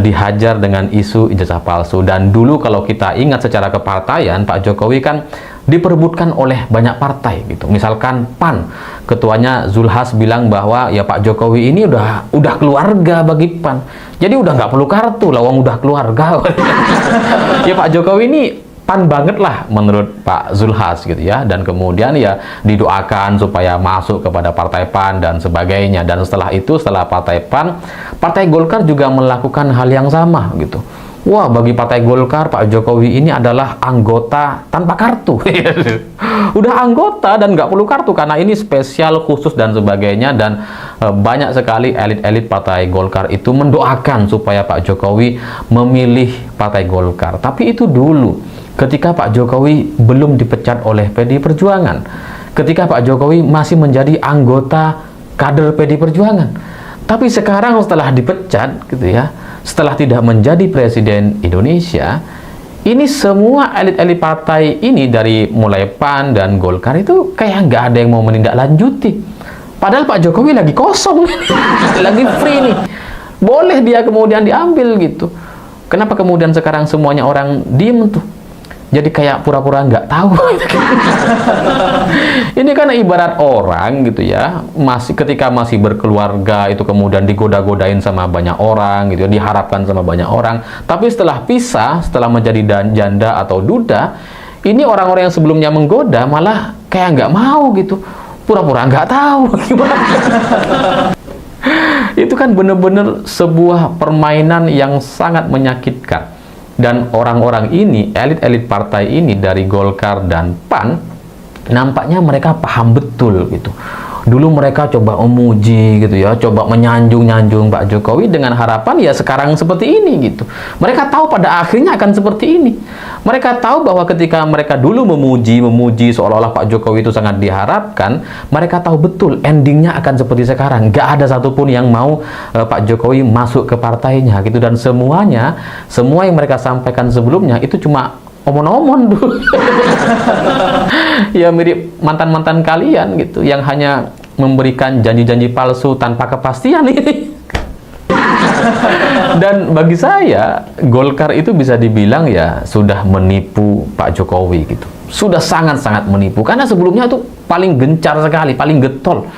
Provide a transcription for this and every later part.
dihajar dengan isu ijazah palsu. Dan dulu kalau kita ingat secara kepartaian, Pak Jokowi kan diperebutkan oleh banyak partai gitu. Misalkan PAN, ketuanya Zulhas bilang bahwa ya Pak Jokowi ini udah keluarga bagi PAN. Jadi udah nggak perlu kartu, lawang udah keluarga. Ya Pak Jokowi ini PAN banget lah menurut Pak Zulhas gitu ya. Dan kemudian ya didoakan supaya masuk kepada partai PAN dan sebagainya. Dan setelah itu, setelah partai PAN, partai Golkar juga melakukan hal yang sama gitu. Wah, bagi partai Golkar, Pak Jokowi ini adalah anggota tanpa kartu. Udah anggota dan nggak perlu kartu karena ini spesial khusus dan sebagainya. Dan banyak sekali elit-elit partai Golkar itu mendoakan supaya Pak Jokowi memilih partai Golkar. Tapi itu dulu, ketika Pak Jokowi belum dipecat oleh PDI Perjuangan, ketika Pak Jokowi masih menjadi anggota kader PDI Perjuangan. Tapi sekarang setelah dipecat gitu ya, setelah tidak menjadi presiden Indonesia, ini semua elit-elit partai ini dari mulai PAN dan Golkar itu kayak nggak ada yang mau menindaklanjuti. Padahal Pak Jokowi lagi kosong, lagi free nih. Boleh dia kemudian diambil gitu. Kenapa kemudian sekarang semuanya orang diem tuh? Jadi kayak pura-pura nggak tahu. Ini kan ibarat orang gitu ya, ketika masih berkeluarga itu kemudian digoda-godain sama banyak orang gitu, diharapkan sama banyak orang. Tapi setelah pisah, setelah menjadi janda atau duda, ini orang-orang yang sebelumnya menggoda malah kayak nggak mau gitu, pura-pura nggak tahu. Itu kan bener-bener sebuah permainan yang sangat menyakitkan. Dan orang-orang ini, elit-elit partai ini dari Golkar dan PAN, nampaknya mereka paham betul gitu. Dulu mereka coba memuji gitu ya, coba menyanjung-nyanjung Pak Jokowi dengan harapan ya sekarang seperti ini gitu. Mereka tahu pada akhirnya akan seperti ini. Mereka tahu bahwa ketika mereka dulu memuji seolah-olah Pak Jokowi itu sangat diharapkan, mereka tahu betul endingnya akan seperti sekarang. Gak ada satupun yang mau Pak Jokowi masuk ke partainya gitu. Dan semua yang mereka sampaikan sebelumnya itu cuma omon-omon dulu. Ya mirip mantan-mantan kalian gitu, yang hanya memberikan janji-janji palsu tanpa kepastian ini. Dan bagi saya, Golkar itu bisa dibilang ya sudah menipu Pak Jokowi gitu. Sudah sangat-sangat menipu, karena sebelumnya itu paling gencar sekali, paling getol.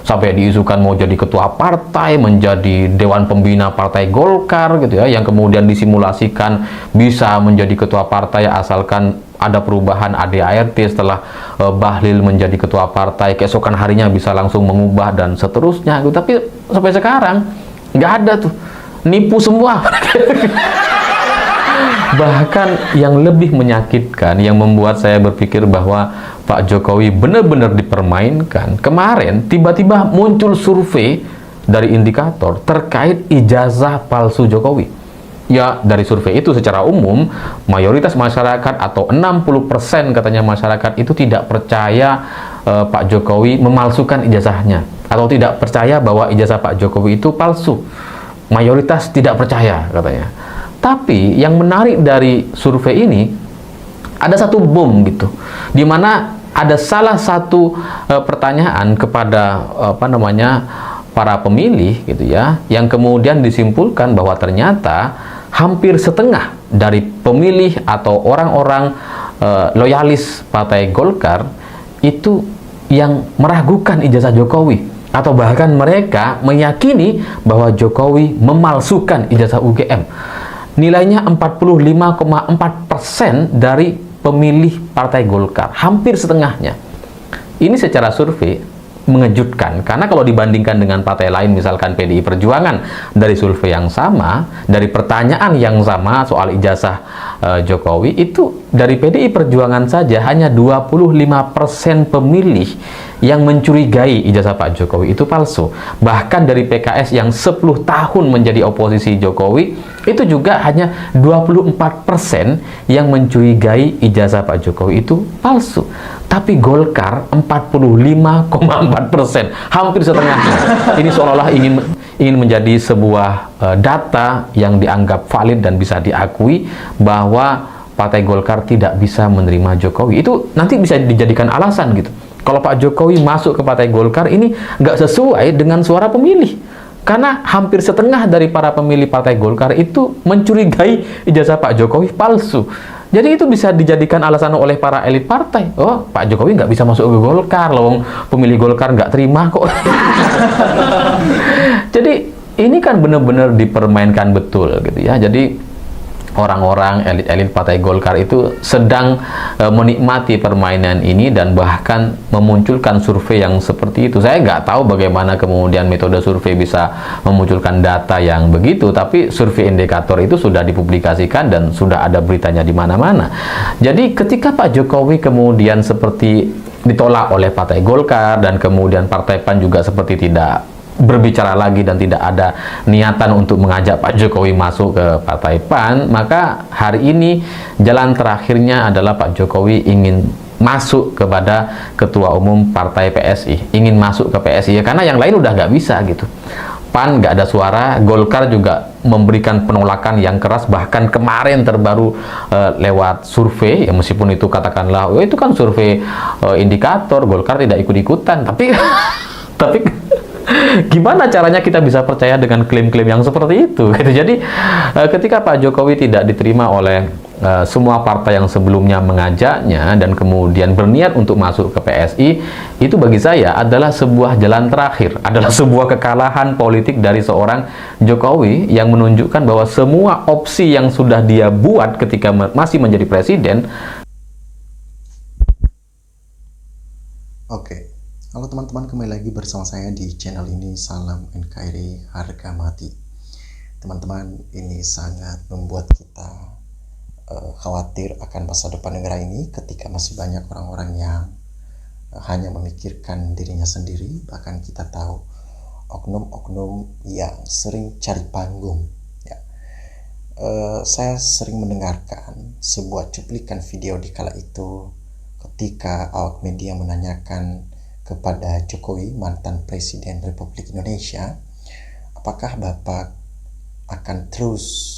Sampai diisukan mau jadi ketua partai, menjadi dewan pembina partai Golkar gitu ya, yang kemudian disimulasikan bisa menjadi ketua partai asalkan ada perubahan ADART setelah Bahlil menjadi ketua partai, keesokan harinya bisa langsung mengubah dan seterusnya gitu. Tapi sampai sekarang nggak ada tuh, nipu semua. Bahkan yang lebih menyakitkan, yang membuat saya berpikir bahwa Pak Jokowi benar-benar dipermainkan, kemarin tiba-tiba muncul survei dari Indikator terkait ijazah palsu Jokowi. Ya, dari survei itu secara umum mayoritas masyarakat atau 60% katanya masyarakat itu tidak percaya Pak Jokowi memalsukan ijazahnya, atau tidak percaya bahwa ijazah Pak Jokowi itu palsu. Mayoritas tidak percaya katanya. Tapi yang menarik dari survei ini, ada satu bom gitu, di mana ada salah satu pertanyaan kepada para pemilih gitu ya, yang kemudian disimpulkan bahwa ternyata hampir setengah dari pemilih atau orang-orang loyalis partai Golkar itu yang meragukan ijazah Jokowi, atau bahkan mereka meyakini bahwa Jokowi memalsukan ijazah UGM. Nilainya 45,4% dari pemilih partai Golkar, hampir setengahnya. Ini secara survei mengejutkan, karena kalau dibandingkan dengan partai lain, misalkan PDI Perjuangan, dari survei yang sama, dari pertanyaan yang sama soal ijazah Jokowi, itu dari PDI Perjuangan saja hanya 25% pemilih yang mencurigai ijazah Pak Jokowi itu palsu. Bahkan dari PKS yang 10 tahun menjadi oposisi Jokowi, itu juga hanya 24% yang mencurigai ijazah Pak Jokowi itu palsu. Tapi Golkar 45,4%, hampir setengahnya. Ini seolah-olah ingin menjadi sebuah data yang dianggap valid dan bisa diakui bahwa Partai Golkar tidak bisa menerima Jokowi. Itu nanti bisa dijadikan alasan gitu. Kalau Pak Jokowi masuk ke Partai Golkar ini nggak sesuai dengan suara pemilih. Karena hampir setengah dari para pemilih Partai Golkar itu mencurigai ijazah Pak Jokowi palsu. Jadi itu bisa dijadikan alasan oleh para elit partai. Oh, Pak Jokowi nggak bisa masuk ke Golkar, loh, pemilih Golkar nggak terima kok. Jadi ini kan benar-benar dipermainkan betul gitu ya. Jadi orang-orang elit-elit Partai Golkar itu sedang menikmati permainan ini dan bahkan memunculkan survei yang seperti itu. Saya nggak tahu bagaimana kemudian metode survei bisa memunculkan data yang begitu, tapi survei indikator itu sudah dipublikasikan dan sudah ada beritanya di mana-mana. Jadi ketika Pak Jokowi kemudian seperti ditolak oleh Partai Golkar dan kemudian Partai PAN juga seperti tidak berbicara lagi dan tidak ada niatan untuk mengajak Pak Jokowi masuk ke Partai PAN, maka hari ini jalan terakhirnya adalah Pak Jokowi ingin masuk kepada Ketua Umum Partai PSI, ingin masuk ke PSI ya, karena yang lain udah nggak bisa gitu. PAN nggak ada suara, Golkar juga memberikan penolakan yang keras, bahkan kemarin terbaru lewat survei, ya meskipun itu katakanlah, oh, itu kan survei indikator, Golkar tidak ikut-ikutan, tapi tapi gimana caranya kita bisa percaya dengan klaim-klaim yang seperti itu gitu. Jadi ketika Pak Jokowi tidak diterima oleh semua partai yang sebelumnya mengajaknya dan kemudian berniat untuk masuk ke PSI, itu bagi saya adalah sebuah jalan terakhir, adalah sebuah kekalahan politik dari seorang Jokowi yang menunjukkan bahwa semua opsi yang sudah dia buat ketika masih menjadi presiden. Oke. Halo teman-teman, kembali lagi bersama saya di channel ini. Salam NKRI harga mati. Teman-teman, ini sangat membuat kita khawatir akan masa depan negara ini ketika masih banyak orang-orang yang hanya memikirkan dirinya sendiri. Bahkan kita tahu oknum-oknum yang sering cari panggung ya. Saya sering mendengarkan sebuah cuplikan video di kala itu ketika awak media menanyakan kepada Jokowi, mantan Presiden Republik Indonesia, apakah Bapak akan terus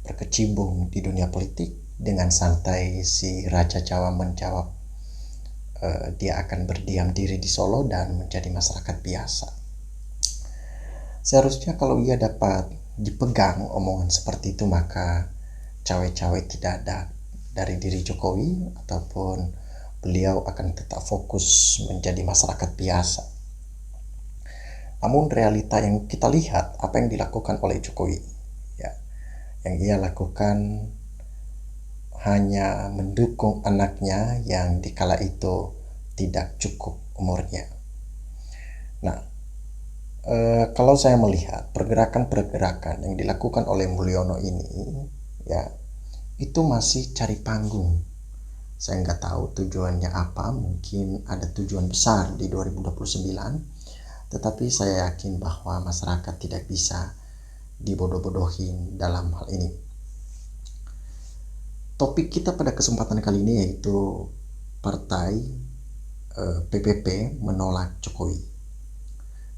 berkecimpung di dunia politik? Dengan santai si Raja Jawa menjawab, dia akan berdiam diri di Solo dan menjadi masyarakat biasa. Seharusnya kalau ia dapat dipegang omongan seperti itu, maka cawe-cawe tidak ada dari diri Jokowi, ataupun beliau akan tetap fokus menjadi masyarakat biasa. Namun realita yang kita lihat, apa yang dilakukan oleh Jokowi, ya, yang ia lakukan hanya mendukung anaknya yang dikala itu tidak cukup umurnya. Nah, kalau saya melihat pergerakan-pergerakan yang dilakukan oleh Mulyono ini, ya, itu masih cari panggung. Saya nggak tahu tujuannya apa, mungkin ada tujuan besar di 2029, tetapi saya yakin bahwa masyarakat tidak bisa dibodoh-bodohin dalam hal ini. Topik kita pada kesempatan kali ini yaitu partai PPP menolak Jokowi.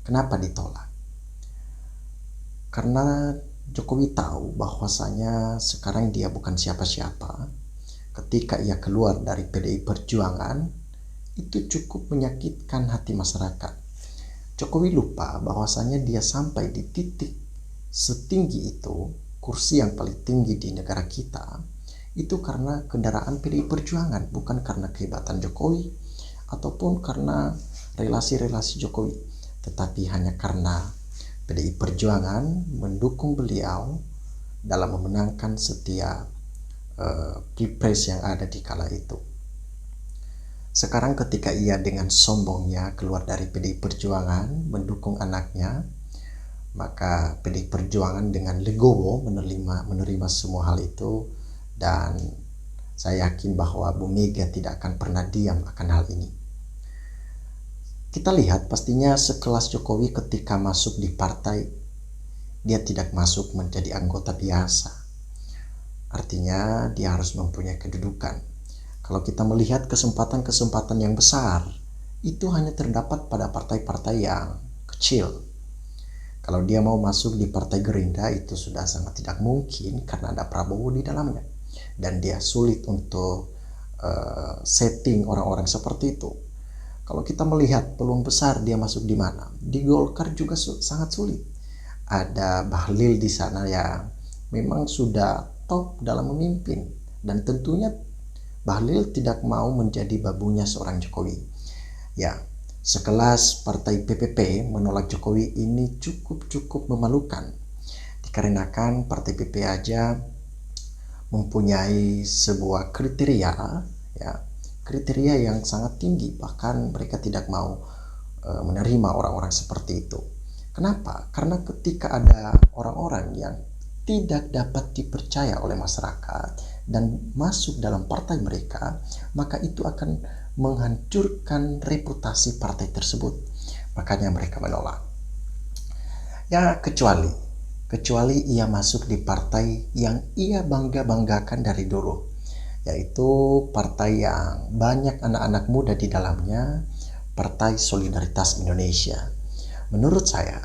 Kenapa ditolak? Karena Jokowi tahu bahwasanya sekarang dia bukan siapa-siapa. Ketika ia keluar dari PDI Perjuangan, itu cukup menyakitkan hati masyarakat. Jokowi lupa bahwasanya dia sampai di titik setinggi itu, kursi yang paling tinggi di negara kita, itu karena kendaraan PDI Perjuangan, bukan karena kehebatan Jokowi ataupun karena relasi-relasi Jokowi, tetapi hanya karena PDI Perjuangan mendukung beliau dalam memenangkan setiap pilpres yang ada di kala itu. Sekarang ketika ia dengan sombongnya keluar dari PDI Perjuangan mendukung anaknya, maka PDI Perjuangan dengan legowo menerima semua hal itu, dan saya yakin bahwa Bu Mega tidak akan pernah diam akan hal ini. Kita lihat pastinya sekelas Jokowi ketika masuk di partai, dia tidak masuk menjadi anggota biasa. Artinya dia harus mempunyai kedudukan. Kalau kita melihat kesempatan-kesempatan yang besar, itu hanya terdapat pada partai-partai yang kecil. Kalau dia mau masuk di Partai Gerindra, itu sudah sangat tidak mungkin karena ada Prabowo di dalamnya. Dan dia sulit untuk setting orang-orang seperti itu. Kalau kita melihat peluang besar dia masuk di mana? Di Golkar juga sangat sulit. ada Bahlil di sana yang memang sudah top dalam memimpin, dan tentunya Bahlil tidak mau menjadi babunya seorang Jokowi. Ya, sekelas partai PPP menolak Jokowi ini cukup memalukan, dikarenakan partai PP aja mempunyai sebuah kriteria, ya, kriteria yang sangat tinggi, bahkan mereka tidak mau menerima orang-orang seperti itu. Kenapa? Karena ketika ada orang-orang yang tidak dapat dipercaya oleh masyarakat dan masuk dalam partai mereka, maka itu akan menghancurkan reputasi partai tersebut. Makanya mereka menolak. Ya, kecuali ia masuk di partai yang ia bangga-banggakan dari dulu, yaitu partai yang banyak anak-anak muda di dalamnya, Partai Solidaritas Indonesia. Menurut saya,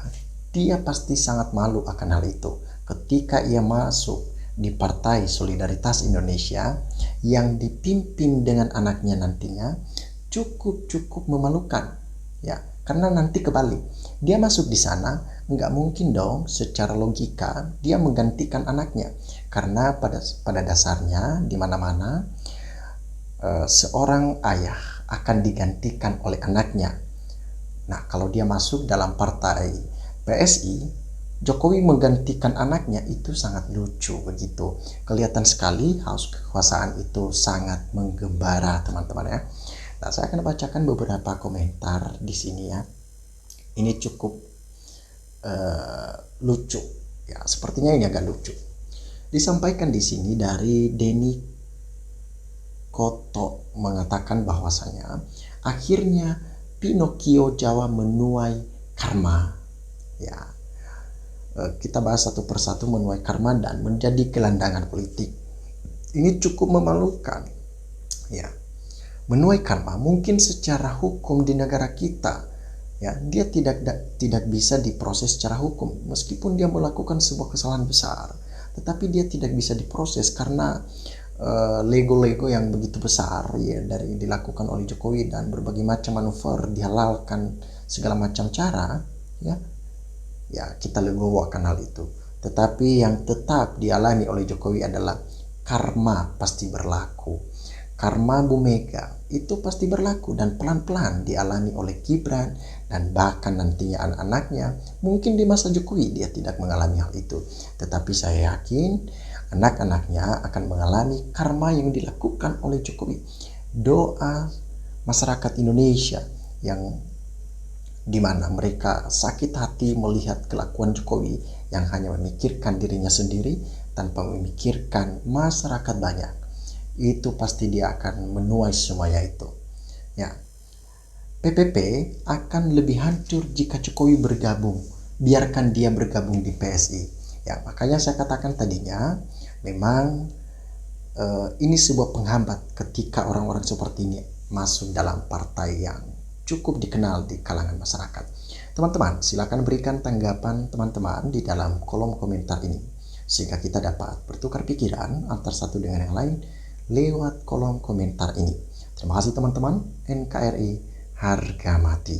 dia pasti sangat malu akan hal itu ketika ia masuk di Partai Solidaritas Indonesia yang dipimpin dengan anaknya nantinya. Cukup memalukan, ya, karena nanti kebalik, dia masuk di sana, nggak mungkin dong secara logika dia menggantikan anaknya, karena pada dasarnya di mana-mana seorang ayah akan digantikan oleh anaknya. Nah, kalau dia masuk dalam partai PSI, Jokowi menggantikan anaknya, itu sangat lucu begitu. Kelihatan sekali haus kekuasaan itu sangat menggembara, teman-teman ya. Nah, saya akan bacakan beberapa komentar di sini ya. Ini cukup lucu ya, sepertinya ini agak lucu. Disampaikan di sini dari Denny Koto mengatakan bahwasanya akhirnya Pinocchio Jawa menuai karma. Ya, kita bahas satu persatu menuai karma dan menjadi gelandangan politik. Ini cukup memalukan. Ya, menuai karma mungkin secara hukum di negara kita, ya, dia tidak bisa diproses secara hukum meskipun dia melakukan sebuah kesalahan besar, tetapi dia tidak bisa diproses karena lego-lego yang begitu besar ya dari dilakukan oleh Jokowi, dan berbagai macam manuver dihalalkan segala macam cara, ya kita legowo akan hal itu. Tetapi yang tetap dialami oleh Jokowi adalah karma pasti berlaku. Karma Bu Mega itu pasti berlaku dan pelan-pelan dialami oleh Gibran dan bahkan nantinya anak-anaknya. Mungkin di masa Jokowi dia tidak mengalami hal itu, tetapi saya yakin anak-anaknya akan mengalami karma yang dilakukan oleh Jokowi. Doa masyarakat Indonesia yang dimana mereka sakit hati melihat kelakuan Jokowi yang hanya memikirkan dirinya sendiri tanpa memikirkan masyarakat banyak, itu pasti dia akan menuai semuanya itu. Ya, PPP akan lebih hancur jika Jokowi bergabung. Biarkan dia bergabung di PSI. Ya, makanya saya katakan tadinya, memang ini sebuah penghambat ketika orang-orang seperti ini masuk dalam partai yang cukup dikenal di kalangan masyarakat. Teman-teman, silakan berikan tanggapan teman-teman di dalam kolom komentar ini, sehingga kita dapat bertukar pikiran antar satu dengan yang lain lewat kolom komentar ini. Terima kasih teman-teman. NKRI harga mati.